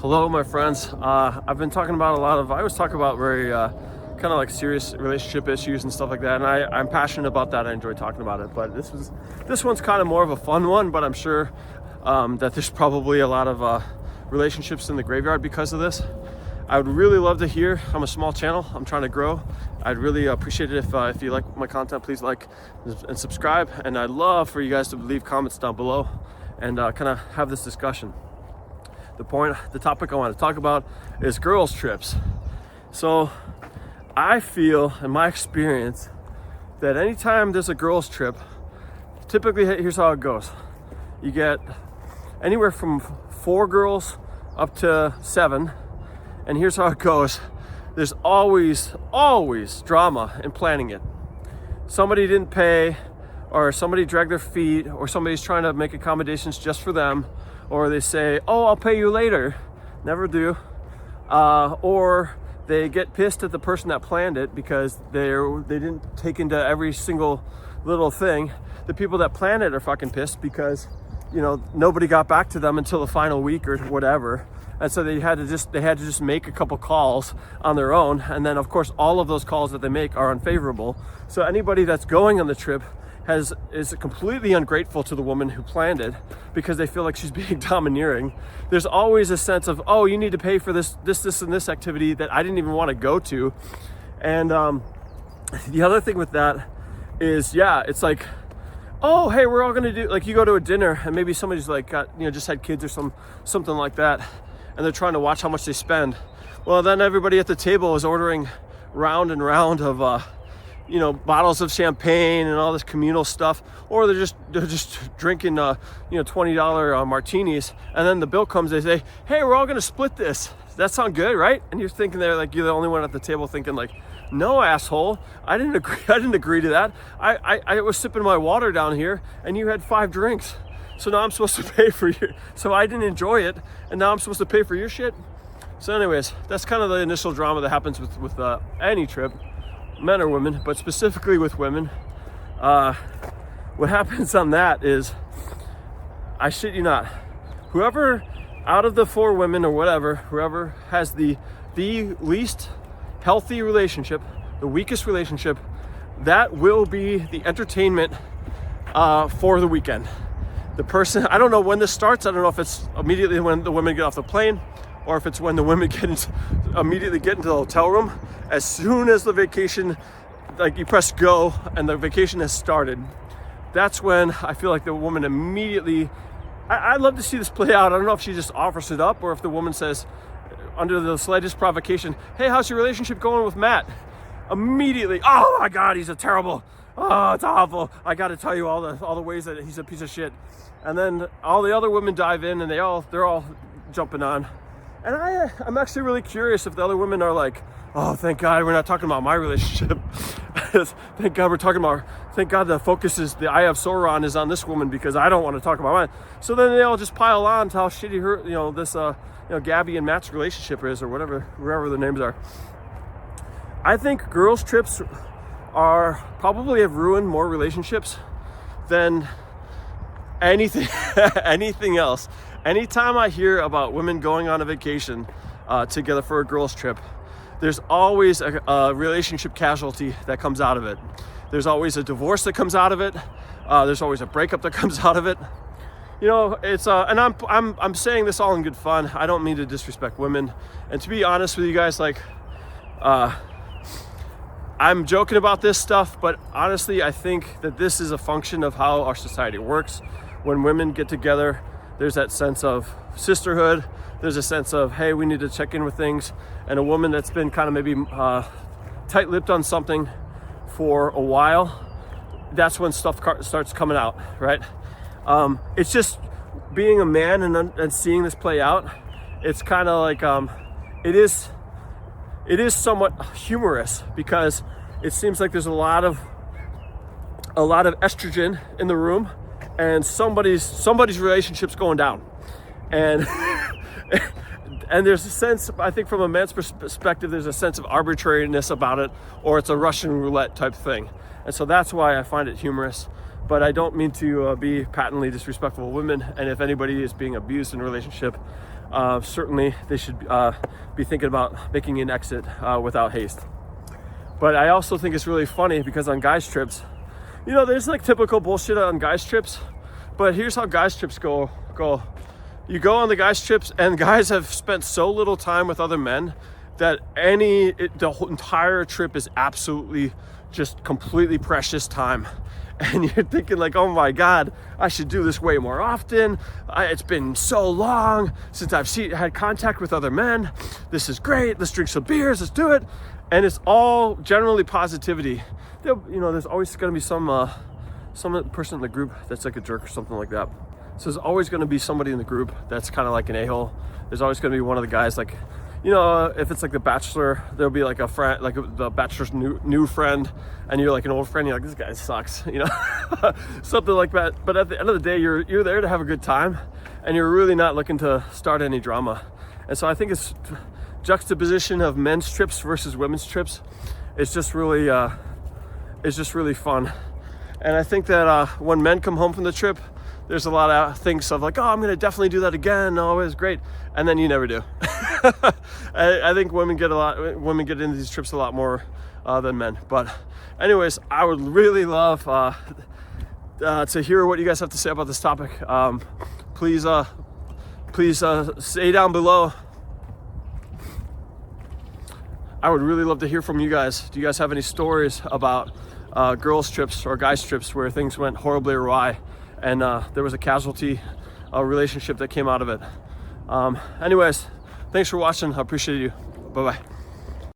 Hello, my friends. I've been talking about I always talk about very kind of like serious relationship issues and stuff like that, and I'm passionate about that. I enjoy talking about it, but this one's kind of more of a fun one, but I'm sure that there's probably a lot of relationships in the graveyard because of this. I would really love to hear. I'm a small channel. I'm trying to grow. I'd really appreciate it if you like my content, please like and subscribe, and I'd love for you guys to leave comments down below and kind of have this discussion. The topic I want to talk about is girls trips. So I feel, in my experience, that anytime there's a girls trip, typically here's how it goes. You get anywhere from 4 girls up to 7, and here's how it goes. There's always drama in planning it. Somebody didn't pay, or somebody dragged their feet, or somebody's trying to make accommodations just for them, or they say, oh, I'll pay you later. Never do. Or they get pissed at the person that planned it because they didn't take into every single little thing. The people that planned it are fucking pissed because, you know, nobody got back to them until the final week or whatever. And so they had to just make a couple calls on their own. And then of course, all of those calls that they make are unfavorable. So anybody that's going on the trip is completely ungrateful to the woman who planned it because they feel like she's being domineering. There's always a sense of, oh, you need to pay for this and this activity that I didn't even want to go to. And the other thing with that is, it's like, oh, hey, we're all gonna do, like, you go to a dinner and maybe somebody's like just had kids or something like that, and they're trying to watch how much they spend. Well, then everybody at the table is ordering round and round of bottles of champagne and all this communal stuff, or they're just drinking $20 martinis, and then the bill comes, they say, hey, we're all gonna split this. Does that sound good, right? And you're thinking they're like, you're the only one at the table thinking like, no, asshole, I didn't agree to that. I was sipping my water down here and you had 5 drinks, so now I'm supposed to pay for your, so I didn't enjoy it and now I'm supposed to pay for your shit. So anyways, that's kind of the initial drama that happens with any trip, men or women, but specifically with women. What happens on that is, I shit you not, whoever out of the 4 women or whatever, whoever has the least healthy relationship, the weakest relationship, that will be the entertainment for the weekend. The person, I don't know when this starts. I don't know if it's immediately when the women get off the plane, or if it's when the women immediately get into the hotel room. As soon as the vacation, like you press go and the vacation has started, that's when I feel like the woman immediately, I'd love to see this play out. I don't know if she just offers it up or if the woman says, under the slightest provocation, hey, how's your relationship going with Matt? Immediately, oh my God, he's a terrible, oh, it's awful. I got to tell you all the ways that he's a piece of shit. And then all the other women dive in and they're all jumping on. And I'm actually really curious if the other women are like, oh, thank God we're not talking about my relationship. Thank God the focus is, the Eye of Sauron is on this woman because I don't want to talk about mine. So then they all just pile on to how shitty her, Gabby and Matt's relationship is, or wherever the names are. I think girls' trips probably have ruined more relationships than anything else. Anytime I hear about women going on a vacation together for a girls' trip, there's always a relationship casualty that comes out of it. There's always a divorce that comes out of it. There's always a breakup that comes out of it. It's and I'm saying this all in good fun. I don't mean to disrespect women. And to be honest with you guys, like, I'm joking about this stuff, but honestly, I think that this is a function of how our society works. When women get together, there's that sense of sisterhood. There's a sense of, hey, we need to check in with things. And a woman that's been kind of maybe tight-lipped on something for a while, that's when stuff starts coming out, right? It's just being a man and seeing this play out. It's kind of like, it is somewhat humorous because it seems like there's a lot of estrogen in the room, and somebody's relationship's going down, and and there's a sense, I think, from a man's perspective, there's a sense of arbitrariness about it, or it's a Russian roulette type thing, and so that's why I find it humorous. But I don't mean to be patently disrespectful of women, and if anybody is being abused in a relationship, certainly they should be thinking about making an exit without haste. But I also think it's really funny because on guys trips, you know, there's like typical bullshit on guys trips, but here's how guys trips go. You go on the guys trips, and guys have spent so little time with other men that the whole entire trip is absolutely just completely precious time. And you're thinking like, oh my God, I should do this way more often. It's been so long since I've had contact with other men. This is great. Let's drink some beers. Let's do it. And it's all generally positivity. You know, there's always going to be some person in the group that's like a jerk or something like that. So there's always going to be somebody in the group that's kind of like an a-hole. There's always going to be one of the guys, like, you know, if it's like The Bachelor, there'll be like a friend, like the Bachelor's new friend, and you're like an old friend. You're like, this guy sucks, you know, something like that. But at the end of the day, you're there to have a good time, and you're really not looking to start any drama. And so I think it's juxtaposition of men's trips versus women's trips. It's just really fun. And I think that when men come home from the trip, there's a lot of things of like, oh, I'm going to definitely do that again. Oh, it was great. And then you never do. I think women get into these trips a lot more than men. But anyways, I would really love to hear what you guys have to say about this topic. Please say down below. I would really love to hear from you guys. Do you guys have any stories about girls' trips or guys' trips where things went horribly awry and there was a casualty relationship that came out of it? Anyways, thanks for watching. I appreciate you. Bye-bye.